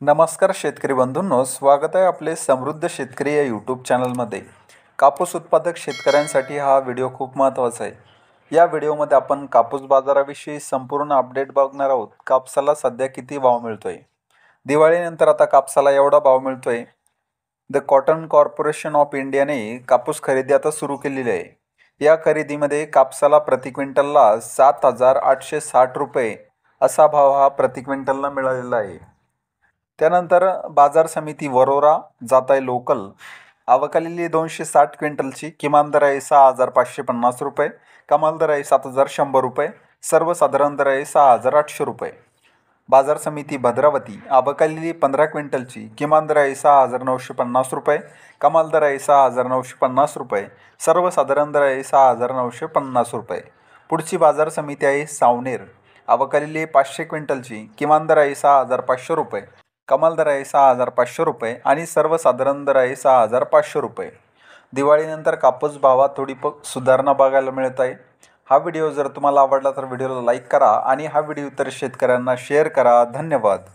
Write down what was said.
नमस्कार शेतकरी बंधूंनो, स्वागत आहे आपले समृद्ध शेतकरी या यूट्यूब चॅनलमध्ये. कापूस उत्पादक शेतकऱ्यांसाठी हा व्हिडिओ खूप महत्त्वाचा आहे. या व्हिडिओमध्ये आपण कापूस बाजाराविषयी संपूर्ण अपडेट बघणार आहोत. कापसाला सध्या किती भाव मिळतोय, दिवाळीनंतर आता कापसाला एवढा भाव मिळतोय. द कॉटन कॉर्पोरेशन ऑफ इंडियाने कापूस खरेदी आता सुरू केलेली आहे. या खरेदीमध्ये कापसाला प्रति क्विंटलला 7,860 रुपये असा भाव हा प्रति क्विंटलला मिळालेला आहे. त्यानंतर बाजार समिती वरोरा जात आहे लोकल. आवक आलेली 260 क्विंटलची. किमान दर आहे 6,550 रुपये, कमाल दर आहे 7,100 रुपये, सर्वसाधारण दर आहे 6,800 रुपये. बाजार समिती भद्रावती. आवक आलेली 15 क्विंटलची. किमान दर आहे 6,950 रुपये, कमाल दर आहे 6,950 रुपये, सर्वसाधारण दर आहे 6,950 रुपये. पुढची बाजार समिती आहे सावनेर. आवक आलेली आहे 500 क्विंटलची. किमान दर आहे 6,500 रुपये, कमाल दर आहे 6,500 रुपये आणि सर्वसाधारण दर आहे 6,500 रुपये. दिवाळीनंतर कापूस भावात थोडी सुधारणा बघायला मिळत आहे. हा व्हिडिओ जर तुम्हाला आवडला तर व्हिडिओला लाईक करा आणि हा व्हिडिओ इतर शेतकऱ्यांना शेअर करा. धन्यवाद.